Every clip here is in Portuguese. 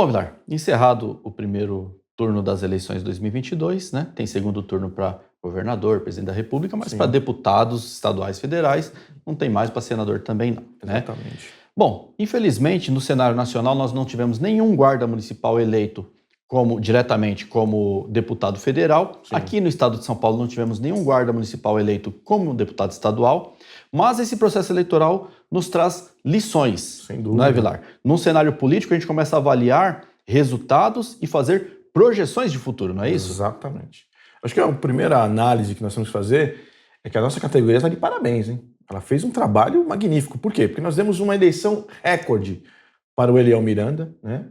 Bom, Vilar, encerrado o primeiro turno das eleições de 2022, né? Tem segundo turno para governador, presidente da República, mas para deputados estaduais e federais não tem mais, para senador também não, né? Exatamente. Bom, infelizmente no cenário nacional nós não tivemos nenhum guarda municipal eleito diretamente como deputado federal. Sim. Aqui no estado de São Paulo não tivemos nenhum guarda municipal eleito como deputado estadual, mas esse processo eleitoral nos traz lições, Sem dúvida. não é, Vilar? Num cenário político a gente começa a avaliar resultados e fazer projeções de futuro, não é isso? Exatamente. Acho que a primeira análise que nós temos que fazer é que a nossa categoria está de parabéns, hein? Ela fez um trabalho magnífico. Por quê? Porque nós demos uma eleição recorde para o Eliel Miranda, né?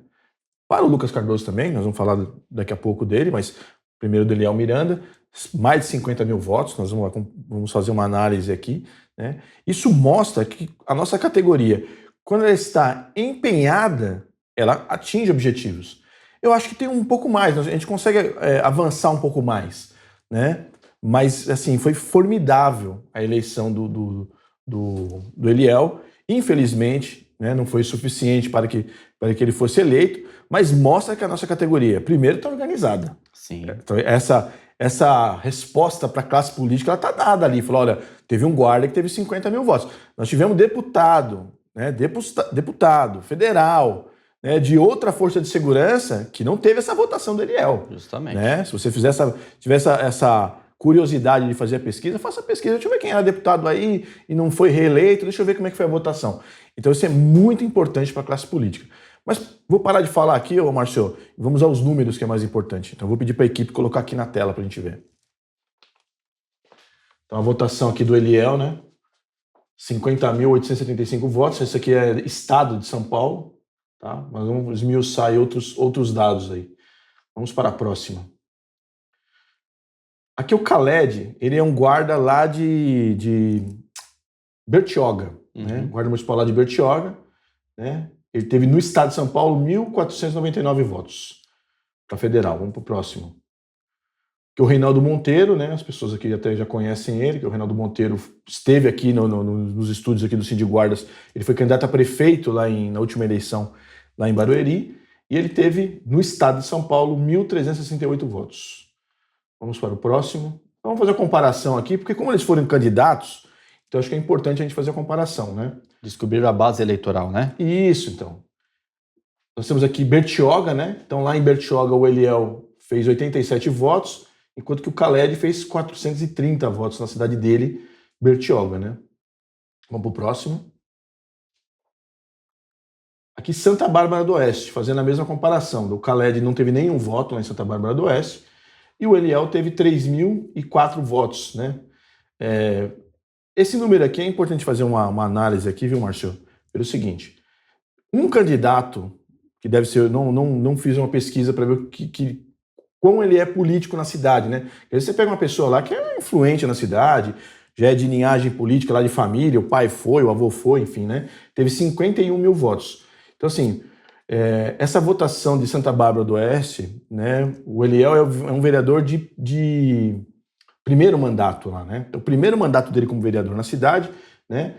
Para o Lucas Cardoso também, nós vamos falar daqui a pouco dele, mas primeiro do Eliel Miranda, mais de 50 mil votos, nós vamos fazer uma análise aqui, né? Isso mostra que a nossa categoria, quando ela está empenhada, ela atinge objetivos. Eu acho que tem um pouco mais, a gente consegue avançar um pouco mais, né? Mas, assim, foi formidável a eleição do Eliel. Infelizmente, né, não foi suficiente para que ele fosse eleito, mas mostra que a nossa categoria, primeiro, está organizada. Sim. Então, essa resposta para a classe política, ela está dada ali. Falou, olha, teve um guarda que teve 50 mil votos. Nós tivemos deputado, né, deputado federal, né, de outra força de segurança que não teve essa votação do Eliel. Justamente. Né? Se você tiver essa curiosidade de fazer a pesquisa, faça a pesquisa. Deixa eu ver quem era deputado aí e não foi reeleito, deixa eu ver como é que foi a votação. Então isso é muito importante para a classe política. Mas vou parar de falar aqui, ô Márcio, e vamos aos números, que é mais importante. Então eu vou pedir para a equipe colocar aqui na tela para a gente ver. Então a votação aqui do Eliel, né? 50.875 votos, esse aqui é estado de São Paulo, tá? Mas vamos esmiuçar aí outros dados aí. Vamos para a próxima. Aqui o Khaled, ele é um guarda lá de Bertioga, né? Guarda municipal lá de Bertioga, né? Ele teve no estado de São Paulo 1.499 votos para federal. Vamos para o próximo. Que o Reinaldo Monteiro, né? As pessoas aqui até já conhecem ele, que o Reinaldo Monteiro esteve aqui nos estúdios aqui do Cindy Guardas. Ele foi candidato a prefeito lá na última eleição, lá em Barueri, e ele teve no estado de São Paulo 1.368 votos. Vamos para o próximo. Então, vamos fazer a comparação aqui, porque como eles foram candidatos, então acho que é importante a gente fazer a comparação, né? Descobrir a base eleitoral, né? Isso, então. Nós temos aqui Bertioga, né? Então lá em Bertioga o Eliel fez 87 votos, enquanto que o Khaled fez 430 votos na cidade dele, Bertioga, né? Vamos para o próximo. Aqui Santa Bárbara do Oeste, fazendo a mesma comparação. O Khaled não teve nenhum voto lá em Santa Bárbara do Oeste, e o Eliel teve 3.004 votos, né? Esse número aqui é importante fazer uma análise aqui, viu, Márcio? Pelo seguinte, um candidato, que deve ser, não fiz uma pesquisa para ver como ele é político na cidade, né? Aí você pega uma pessoa lá que é influente na cidade, já é de linhagem política lá de família, o pai foi, o avô foi, enfim, né? Teve 51 mil votos. Então, assim, essa votação de Santa Bárbara do Oeste, né? O Eliel é um vereador de primeiro mandato lá, né? O primeiro mandato dele como vereador na cidade, né?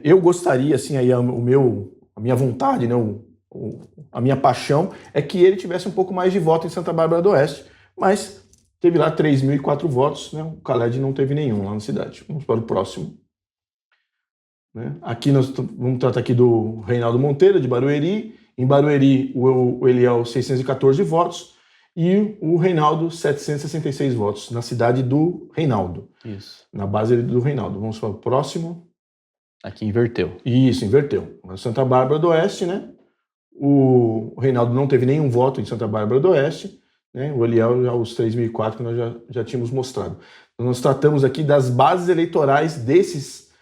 Eu gostaria, assim, aí a minha vontade, né? A minha paixão é que ele tivesse um pouco mais de voto em Santa Bárbara do Oeste, mas teve lá 3.004 votos, né? O Khaled não teve nenhum lá na cidade. Vamos para o próximo. Né? Aqui nós vamos tratar aqui do Reinaldo Monteiro, de Barueri. Em Barueri, o Eliel 614 votos e o Reinaldo 766 votos, na cidade do Reinaldo. Isso. Na base do Reinaldo. Vamos para o próximo. Aqui inverteu. Isso, inverteu. Na Santa Bárbara do Oeste, né? O Reinaldo não teve nenhum voto em Santa Bárbara do Oeste, né? O Eliel já os 3.004 que nós já tínhamos mostrado. Então, nós tratamos aqui das bases eleitorais desses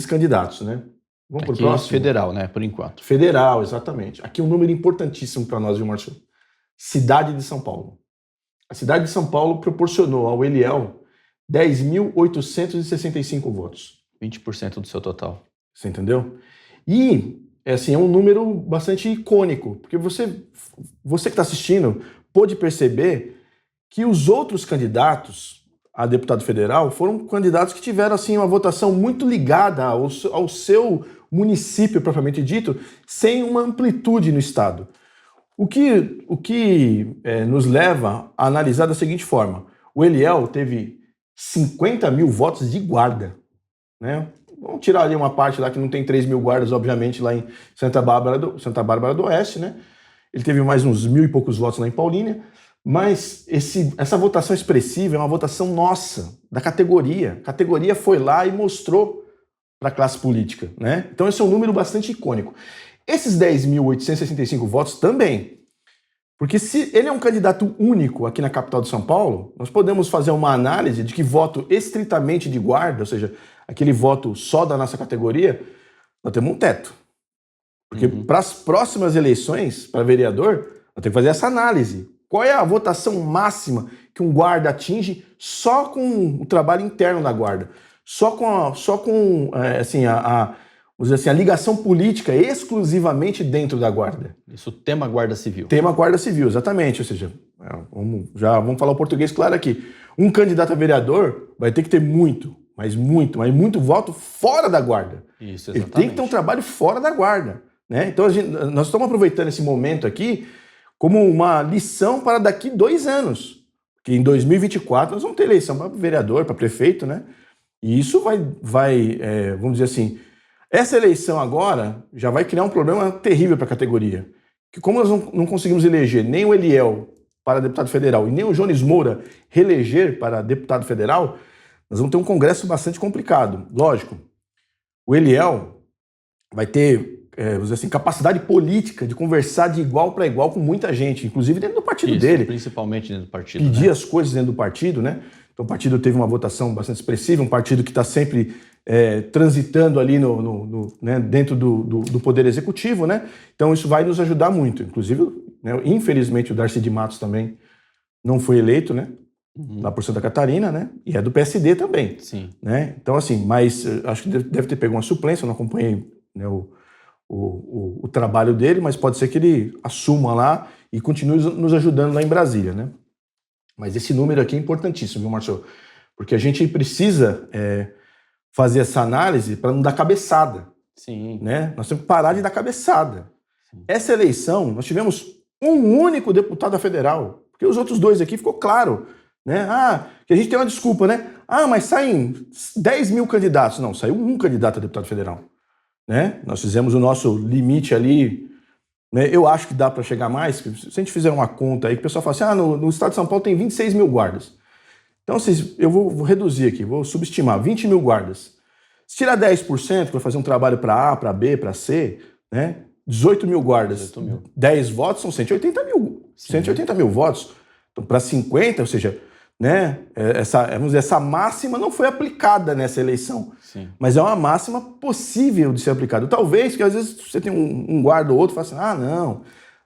candidatos, né? Vamos para o próximo. Federal, né? Por enquanto. Federal, exatamente. Aqui um número importantíssimo para nós, viu, Márcio? Cidade de São Paulo. A cidade de São Paulo proporcionou ao Eliel 10.865 votos. 20% do seu total. Você entendeu? E, assim, é um número bastante icônico, porque você que está assistindo pôde perceber que os outros candidatos a deputado federal foram candidatos que tiveram, assim, uma votação muito ligada ao seu município, propriamente dito, sem uma amplitude no estado. O que nos leva a analisar da seguinte forma: o Eliel teve 50 mil votos de guarda, né? Vamos tirar ali uma parte lá que não tem 3 mil guardas, obviamente, lá em Santa Bárbara do Oeste, né? Ele teve mais uns 1.000 e poucos votos lá em Paulínia, mas essa votação expressiva é uma votação nossa, da categoria. A categoria foi lá e mostrou para a classe política, né? Então esse é um número bastante icônico. Esses 10.865 votos também, porque se ele é um candidato único aqui na capital de São Paulo, nós podemos fazer uma análise de que voto estritamente de guarda, ou seja, aquele voto só da nossa categoria, nós temos um teto. Porque para as próximas eleições, para vereador, nós temos que fazer essa análise. Qual é a votação máxima que um guarda atinge só com o trabalho interno da guarda? Só com vamos dizer assim, a ligação política exclusivamente dentro da guarda. Isso, tema Guarda Civil. Tema Guarda Civil, exatamente. Ou seja, vamos falar o português claro aqui. Um candidato a vereador vai ter que ter muito voto fora da guarda. Isso, exatamente. Ele tem que ter um trabalho fora da guarda, né? Então nós estamos aproveitando esse momento aqui como uma lição para daqui 2 anos. Que em 2024 nós vamos ter eleição para vereador, para prefeito, né? E isso vamos dizer assim, essa eleição agora já vai criar um problema terrível para a categoria. Que como nós não conseguimos eleger nem o Eliel para deputado federal e nem o Jones Moura reeleger para deputado federal, nós vamos ter um congresso bastante complicado. Lógico, o Eliel vai ter, vamos dizer assim, capacidade política de conversar de igual para igual com muita gente, inclusive dentro do partido dele. Principalmente dentro do partido. Pedir as coisas dentro do partido, né? Então o partido teve uma votação bastante expressiva, um partido que está sempre transitando ali né, dentro do Poder Executivo, né? Então isso vai nos ajudar muito. Inclusive, né, infelizmente, o Darcy de Matos também não foi eleito, né? Lá por Santa Catarina, né? E é do PSD também. Sim. Né? Então, assim, mas acho que deve ter pego uma suplência, eu não acompanhei, né, o trabalho dele, mas pode ser que ele assuma lá e continue nos ajudando lá em Brasília, né? Mas esse número aqui é importantíssimo, viu, Marcelo? Porque a gente precisa fazer essa análise para não dar cabeçada. Sim. Né? Nós temos que parar de dar cabeçada. Sim. Essa eleição, nós tivemos um único deputado federal, porque os outros 2 aqui ficou claro, né? Que a gente tem uma desculpa, né? Mas saem 10 mil candidatos. Não, saiu um candidato a deputado federal. Né? Nós fizemos o nosso limite ali, né? Eu acho que dá para chegar mais. Se a gente fizer uma conta aí, que o pessoal fala assim, no estado de São Paulo tem 26 mil guardas. Então, eu vou reduzir aqui, vou subestimar, 20 mil guardas. Se tirar 10% para fazer um trabalho para A, para B, para C, né? 18 mil guardas, 18 mil. 10 votos são 180 mil. Sim. 180 mil votos. Então, para 50, ou seja, né? Essa máxima não foi aplicada nessa eleição. Sim. Mas é uma máxima possível de ser aplicada. Talvez, que às vezes você tem um guarda ou outro e fala assim, não,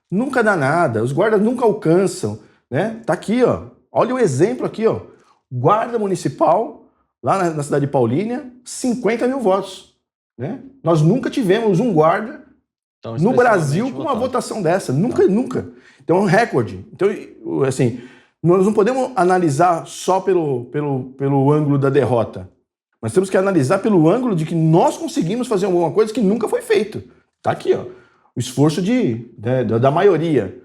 nunca dá nada, os guardas nunca alcançam, né? Tá aqui, ó. Olha o exemplo aqui, ó. Guarda municipal, lá na cidade de Paulínia, 50 mil votos, né? Nós nunca tivemos um guarda no Brasil com uma votação dessa. Nunca. Então é um recorde. Então, assim, nós não podemos analisar só pelo ângulo da derrota. Nós temos que analisar pelo ângulo de que nós conseguimos fazer alguma coisa que nunca foi feito. Tá aqui, ó. O esforço da maioria.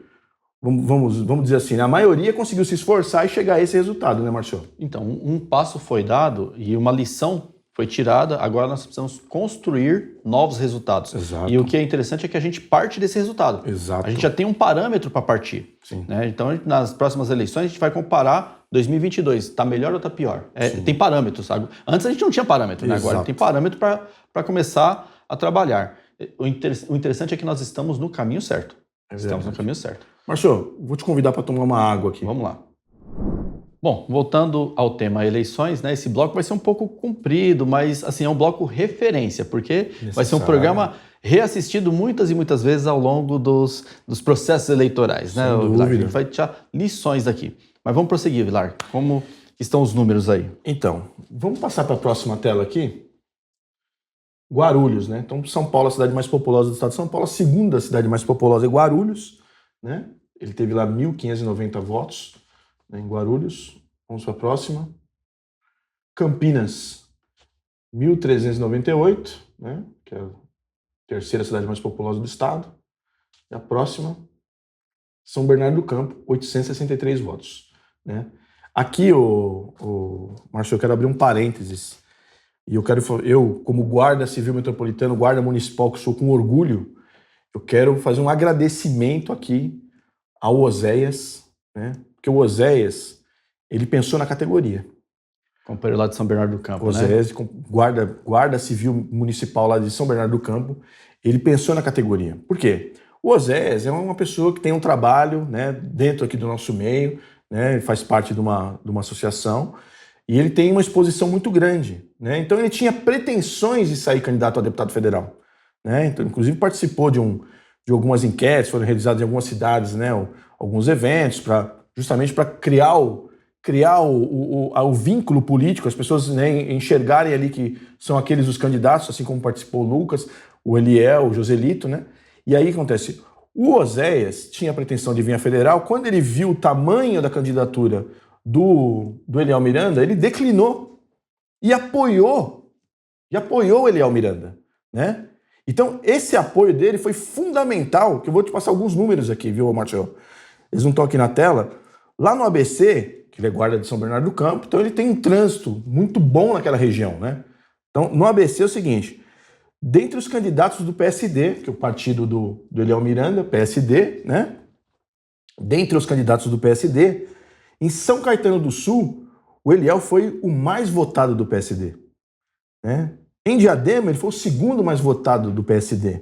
Vamos dizer assim, a maioria conseguiu se esforçar e chegar a esse resultado, né, Marcelo? Então, um passo foi dado e uma lição foi tirada, agora nós precisamos construir novos resultados. Exato. E o que é interessante é que a gente parte desse resultado. Exato. A gente já tem um parâmetro para partir. Sim. Né? Então, nas próximas eleições, a gente vai comparar 2022, está melhor ou está pior? Tem parâmetros, sabe? Antes a gente não tinha parâmetro, né? Agora tem parâmetro para começar a trabalhar. O interessante é que nós estamos no caminho certo. Estamos no caminho certo. Marcelo, vou te convidar para tomar uma água aqui. Vamos lá. Bom, voltando ao tema eleições, né? Esse bloco vai ser um pouco comprido, mas assim, é um bloco referência, porque vai ser um programa reassistido muitas e muitas vezes ao longo dos processos eleitorais, né? Vilar? A gente vai tirar lições daqui. Mas vamos prosseguir, Vilar. Como estão os números aí? Então, vamos passar para a próxima tela aqui. Guarulhos, né? Então, São Paulo, a cidade mais populosa do estado de São Paulo, a segunda cidade mais populosa é Guarulhos, né? Ele teve lá 1.590 votos, né, em Guarulhos. Vamos para a próxima. Campinas, 1.398, né? Que é a terceira cidade mais populosa do estado. E a próxima, São Bernardo do Campo, 863 votos. Né? Aqui, Márcio, eu quero abrir um parênteses. E eu, como guarda civil metropolitano, guarda municipal, que sou com orgulho, eu quero fazer um agradecimento aqui ao Oséias, né? Porque o Oséias, ele pensou na categoria. Companheiro lá de São Bernardo do Campo, Oséias, né? guarda civil municipal lá de São Bernardo do Campo, ele pensou na categoria. Por quê? O Oséias é uma pessoa que tem um trabalho, né, dentro aqui do nosso meio, né, ele faz parte de uma associação, e ele tem uma exposição muito grande. Né? Então ele tinha pretensões de sair candidato a deputado federal. Né? Então, inclusive participou de algumas enquetes, foram realizadas em algumas cidades, né, alguns eventos, justamente para criar o vínculo político, as pessoas, né, enxergarem ali que são aqueles os candidatos, assim como participou o Lucas, o Eliel, o Joselito, né? E aí acontece, o Oséias tinha a pretensão de vir a federal, quando ele viu o tamanho da candidatura do Eliel Miranda, ele declinou e apoiou o Eliel Miranda, né? Então, esse apoio dele foi fundamental, que eu vou te passar alguns números aqui, viu, Marcelo? Eles não estão aqui na tela. Lá no ABC, que ele é guarda de São Bernardo do Campo, então ele tem um trânsito muito bom naquela região, né? Então, no ABC é o seguinte, dentre os candidatos do PSD, que é o partido do Eliel Miranda, PSD, né? Dentre os candidatos do PSD, em São Caetano do Sul, o Eliel foi o mais votado do PSD, né? Em Diadema, ele foi o segundo mais votado do PSD.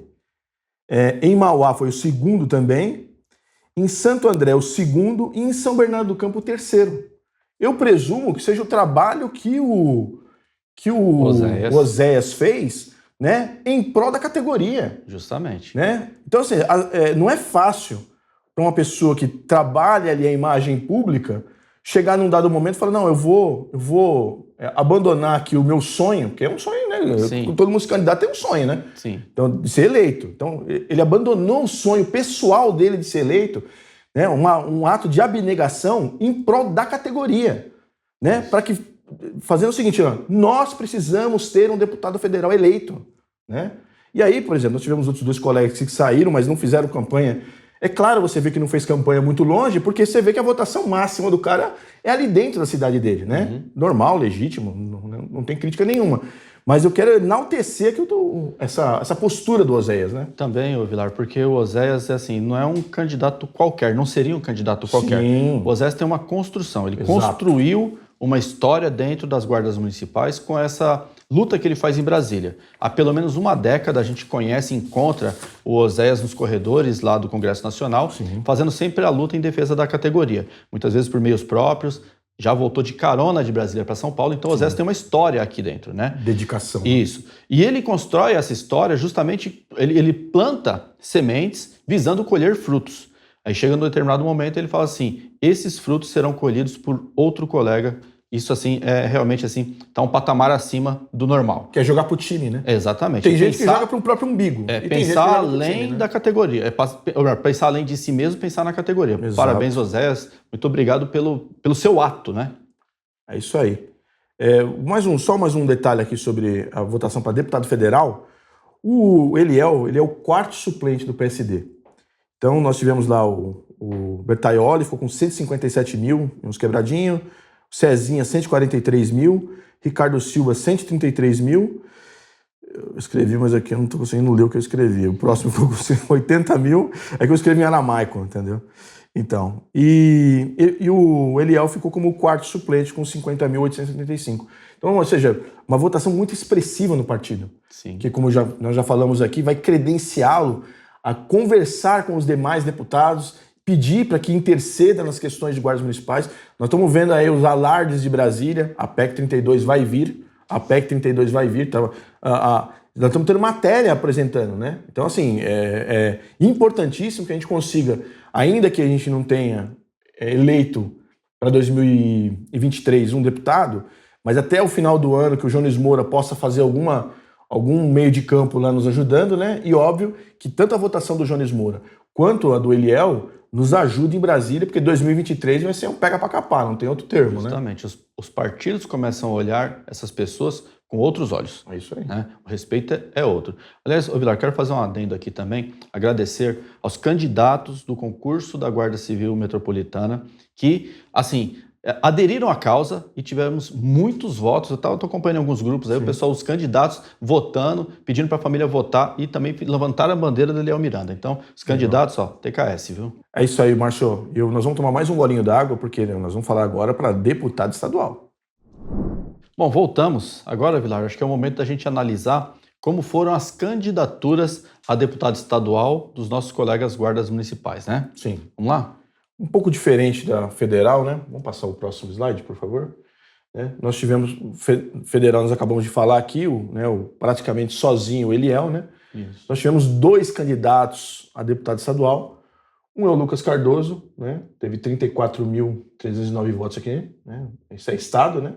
Em Mauá foi o segundo também. Em Santo André, o segundo. E em São Bernardo do Campo, o terceiro. Eu presumo que seja o trabalho que o Oséias fez, né, em prol da categoria. Justamente. Né? Então, assim, não é fácil para uma pessoa que trabalha ali a imagem pública chegar num dado momento e falar, não, eu vou abandonar aqui o meu sonho, porque é um sonho, né? Sim. Todo mundo se candidato tem um sonho, né? Sim. Então, de ser eleito. Então, ele abandonou o sonho pessoal dele de ser eleito, né? Um ato de abnegação em prol da categoria, né? Para que, fazendo o seguinte, ó, nós precisamos ter um deputado federal eleito, né? E aí, por exemplo, nós tivemos outros dois colegas que saíram, mas não fizeram campanha. É claro, você vê que não fez campanha muito longe, porque você vê que a votação máxima do cara é ali dentro da cidade dele, né? Uhum. Normal, legítimo, não tem crítica nenhuma. Mas eu quero enaltecer aqui essa postura do Oséias, né? Também, Vilar, porque o Oséias, assim, não é um candidato qualquer, não seria um candidato qualquer. Sim. O Oséias tem uma construção, ele Exato. construiu uma história dentro das guardas municipais com essa luta que ele faz em Brasília. Há pelo menos uma década a gente conhece e encontra o Oséias nos corredores lá do Congresso Nacional, sim, fazendo sempre a luta em defesa da categoria. Muitas vezes por meios próprios, já voltou de carona de Brasília para São Paulo, então o Oséias tem uma história aqui dentro, né? Dedicação. Isso. E ele constrói essa história justamente, ele planta sementes visando colher frutos. Aí chega num determinado momento ele fala assim, esses frutos serão colhidos por outro colega. Isso, assim, realmente, assim, tá um patamar acima do normal. Que é jogar pro time, né? Exatamente. Tem gente que joga pro próprio umbigo. Pensar além time, né? Da categoria. Pensar além de si mesmo, pensar na categoria. Exato. Parabéns, Oséias. Muito obrigado pelo seu ato, né? É isso aí. Só mais um detalhe aqui sobre a votação para deputado federal. O Eliel, ele é o quarto suplente do PSD. Então, nós tivemos lá o Bertaioli, ficou com 157 mil, uns quebradinhos. Cezinha, 143 mil. Ricardo Silva, 133 mil. Eu escrevi, mas aqui eu não estou conseguindo ler o que eu escrevi. O próximo ficou com 80 mil. É que eu escrevi em aramaico, entendeu? Então, e o Eliel ficou como o quarto suplente com 50.875. Então, ou seja, uma votação muito expressiva no partido. Sim. Que, como nós já falamos aqui, vai credenciá-lo a conversar com os demais deputados, pedir para que interceda nas questões de guardas municipais. Nós estamos vendo aí os alardes de Brasília, a PEC 32 vai vir, nós estamos tendo matéria apresentando, né? Então, assim, é importantíssimo que a gente consiga, ainda que a gente não tenha eleito para 2023 um deputado, mas até o final do ano que o Jones Moura possa fazer algum meio de campo lá nos ajudando, né? E óbvio que tanto a votação do Jones Moura quanto a do Eliel nos ajuda em Brasília, porque 2023 vai ser um pega para capar, não tem outro termo, justamente, né? Os partidos começam a olhar essas pessoas com outros olhos. É isso aí. Né? O respeito é outro. Aliás, Vilar, quero fazer um adendo aqui também, agradecer aos candidatos do concurso da Guarda Civil Metropolitana que, assim, aderiram à causa e tivemos muitos votos. Eu estou acompanhando alguns grupos aí, o pessoal, os candidatos votando, pedindo para a família votar e também levantaram a bandeira do Eliel Miranda. Então, os candidatos, ó, TKS, viu? É isso aí, Márcio. Nós vamos tomar mais um golinho d'água, porque nós vamos falar agora para deputado estadual. Bom, voltamos. Agora, Vilar, acho que é o momento da gente analisar como foram as candidaturas a deputado estadual dos nossos colegas guardas municipais, né? Sim. Vamos lá? Um pouco diferente da federal, né? Vamos passar o próximo slide, por favor. Nós tivemos, federal, nós acabamos de falar aqui, praticamente sozinho o Eliel, né? Isso. Nós tivemos 2 candidatos a deputado estadual. Um é o Lucas Cardoso, né? Teve 34.309 votos aqui, né? Isso é estado, né?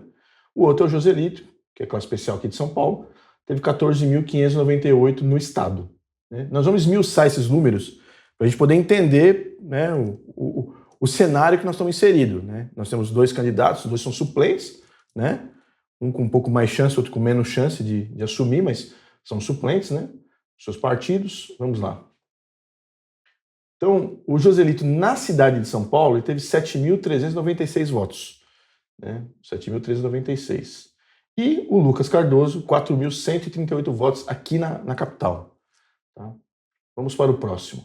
O outro é o Joselito, que é classe especial aqui de São Paulo, teve 14.598 no estado. Né? Nós vamos esmiuçar esses números para a gente poder entender, né, o cenário que nós estamos inseridos. Né? Nós temos 2 candidatos, 2 são suplentes, né? Um com um pouco mais chance, outro com menos chance de assumir, mas são suplentes, né? Seus partidos. Vamos lá. Então, o Joselito, na cidade de São Paulo, ele teve 7.396 votos. Né? 7.396. E o Lucas Cardoso, 4.138 votos aqui na capital. Tá? Vamos para o próximo.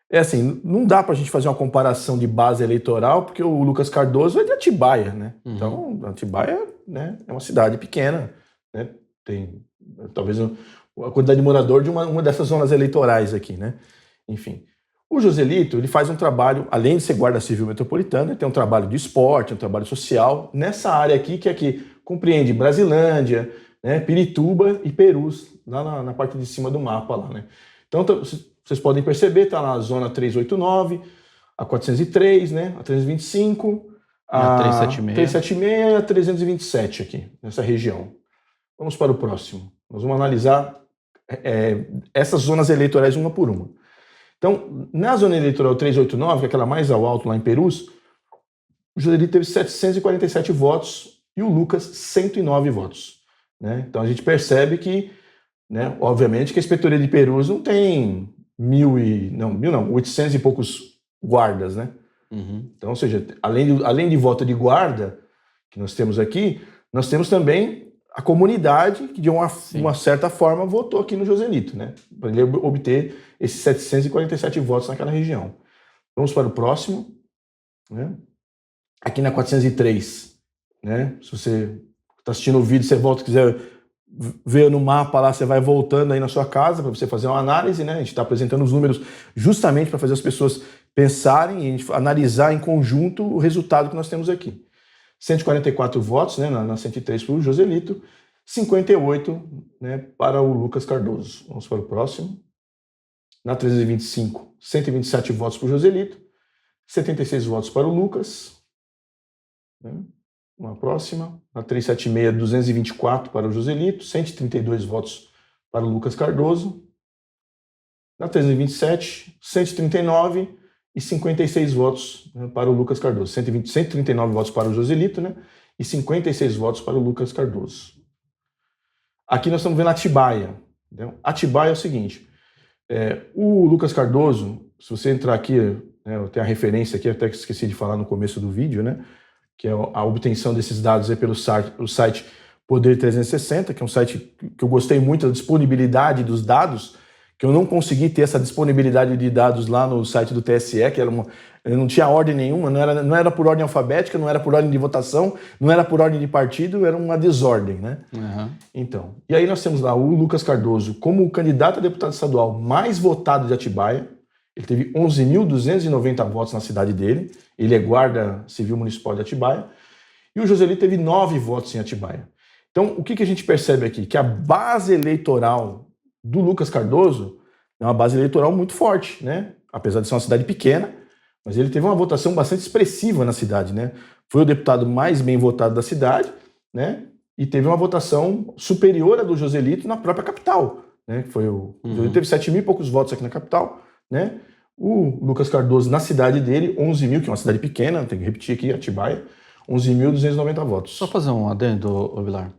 É assim, não dá para a gente fazer uma comparação de base eleitoral, porque o Lucas Cardoso é de Atibaia, né? Uhum. Então, Atibaia, né, é uma cidade pequena, né? Tem talvez a quantidade de morador de uma dessas zonas eleitorais aqui, né? Enfim. O Joselito, ele faz um trabalho, além de ser guarda civil metropolitano, ele tem um trabalho de esporte, um trabalho social, nessa área aqui, que aqui compreende Brasilândia, né, Pirituba e Perus, lá na parte de cima do mapa lá, né? Então, vocês podem perceber, está na zona 389, a 403, né, a 325, a 376 e a 327 aqui, nessa região. Vamos para o próximo. Nós vamos analisar essas zonas eleitorais uma por uma. Então, na zona eleitoral 389, que é aquela mais ao alto lá em Perus, o Joselito teve 747 votos e o Lucas 109 votos. Né? Então a gente percebe que, né, obviamente, que a inspetoria de Perus não tem 800 e poucos guardas, né? Uhum. Então, ou seja, além de voto de guarda que nós temos aqui, nós temos também a comunidade que de uma certa forma votou aqui no Joselito, né? Para ele obter esses 747 votos naquela região. Vamos para o próximo. Né? Aqui na 403, né? Se você está assistindo o vídeo, você volta, quiser ver no mapa lá, você vai voltando aí na sua casa para você fazer uma análise, né? A gente está apresentando os números justamente para fazer as pessoas pensarem e analisar em conjunto o resultado que nós temos aqui. 144 votos, né, na 103 para o Joselito, 58, né, para o Lucas Cardoso. Vamos para o próximo. Na 325, 127 votos para o Joselito, 76 votos para o Lucas. Né? Uma próxima. Na 376, 224 para o Joselito, 132 votos para o Lucas Cardoso. Na 327, 139 e 56 votos, né, para o Lucas Cardoso. 139 votos para o Joselito, né, e 56 votos para o Lucas Cardoso. Aqui nós estamos vendo Atibaia. Entendeu? Atibaia é o seguinte, o Lucas Cardoso, se você entrar aqui, né, eu tenho a referência aqui, até que esqueci de falar no começo do vídeo, né, que é a obtenção desses dados aí pelo site Poder 360, que é um site que eu gostei muito da disponibilidade dos dados, que eu não consegui ter essa disponibilidade de dados lá no site do TSE, que não tinha ordem nenhuma, não era por ordem alfabética, não era por ordem de votação, não era por ordem de partido, era uma desordem, né? Uhum. Então, e aí nós temos lá o Lucas Cardoso como o candidato a deputado estadual mais votado de Atibaia. Ele teve 11.290 votos na cidade dele, ele é guarda civil municipal de Atibaia, e o Joselito teve 9 votos em Atibaia. Então, o que a gente percebe aqui? Que a base eleitoral do Lucas Cardoso é uma base eleitoral muito forte, né? Apesar de ser uma cidade pequena, mas ele teve uma votação bastante expressiva na cidade, né? Foi o deputado mais bem votado da cidade, né? E teve uma votação superior à do Joselito na própria capital, né? Ele teve 7.000 e poucos votos aqui na capital, né? O Lucas Cardoso, na cidade dele, 11.000, que é uma cidade pequena, tem que repetir aqui, Atibaia, 11.290 votos. Só fazer um adendo, Vilar.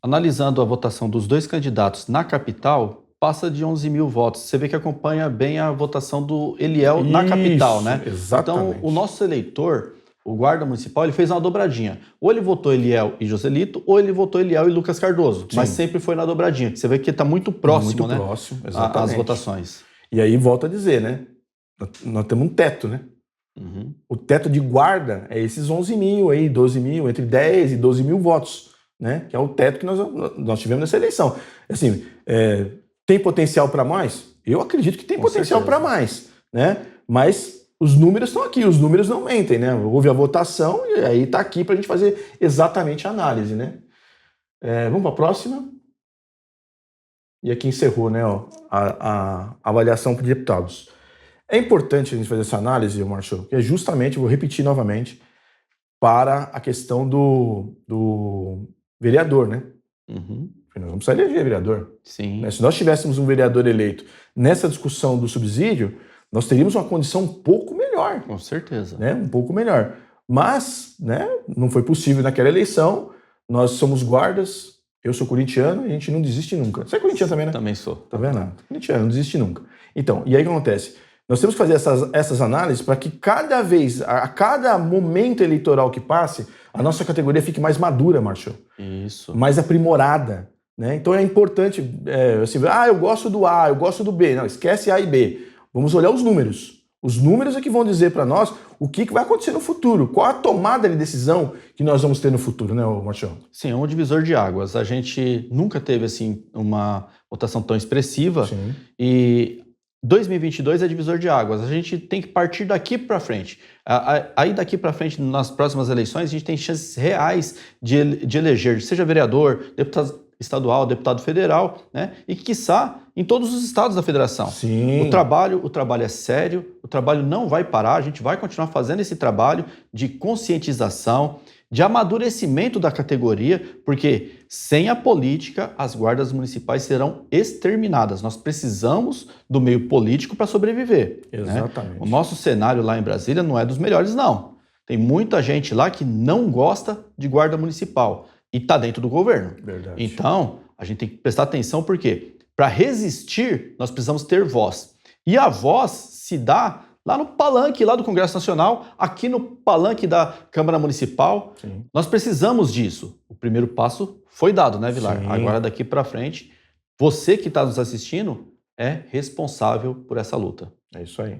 Analisando a votação dos dois candidatos na capital, passa de 11 mil votos. Você vê que acompanha bem a votação do Eliel na capital, né? Exatamente. Então, o nosso eleitor, o guarda municipal, ele fez uma dobradinha. Ou ele votou Eliel e Joselito, ou ele votou Eliel e Lucas Cardoso. Sim. Mas sempre foi na dobradinha. Você vê que está muito próximo, né? Muito próximo, exatamente. As votações. E aí, volto a dizer, né? Nós temos um teto, né? Uhum. O teto de guarda é esses 11 mil aí, 12 mil, entre 10 e 12 mil votos, né? Que é o teto que nós tivemos nessa eleição. Assim, tem potencial para mais? Eu acredito que tem Com potencial para certeza. mais, né? Mas os números estão aqui, os números não mentem, né? Houve a votação e aí está aqui para a gente fazer exatamente a análise, né? Vamos para a próxima. E aqui encerrou, né, ó, a avaliação para deputados. É importante a gente fazer essa análise, Marshall, que é justamente, vou repetir novamente, para a questão do vereador, né? Uhum. Nós vamos precisar eleger vereador. Sim. Né? Se nós tivéssemos um vereador eleito nessa discussão do subsídio, nós teríamos uma condição um pouco melhor. Com certeza. Né? Um pouco melhor. Mas, né, não foi possível naquela eleição. Nós somos guardas, eu sou corintiano e a gente não desiste nunca. Você é corintiano também, né? Também sou. Tá vendo? Corintiano, não desiste nunca. Então, e aí o que acontece? Nós temos que fazer essas análises para que cada vez, a cada momento eleitoral que passe, a nossa categoria fique mais madura, Marshall. Isso. Mais aprimorada. Né? Então é importante, assim, eu gosto do A, eu gosto do B. Não, esquece A e B. Vamos olhar os números. Os números é que vão dizer para nós o que vai acontecer no futuro. Qual a tomada de decisão que nós vamos ter no futuro, né, Marchão? Sim, é um divisor de águas. A gente nunca teve assim uma votação tão expressiva. Sim. E 2022 é divisor de águas. A gente tem que partir daqui para frente. Aí daqui para frente, nas próximas eleições, a gente tem chances reais de eleger, seja vereador, deputado estadual, deputado federal, né? E quiçá em todos os estados da federação. Sim. O trabalho é sério, o trabalho não vai parar, a gente vai continuar fazendo esse trabalho de conscientização, de amadurecimento da categoria, porque sem a política, as guardas municipais serão exterminadas. Nós precisamos do meio político para sobreviver. Exatamente. Né? O nosso cenário lá em Brasília não é dos melhores, não. Tem muita gente lá que não gosta de guarda municipal e está dentro do governo. Verdade. Então, a gente tem que prestar atenção, porque para resistir, nós precisamos ter voz. E a voz se dá lá no palanque lá do Congresso Nacional, aqui no palanque da Câmara Municipal. Sim. Nós precisamos disso. O primeiro passo foi dado, né, Vilar? Sim. Agora, daqui para frente, você que está nos assistindo é responsável por essa luta. É isso aí.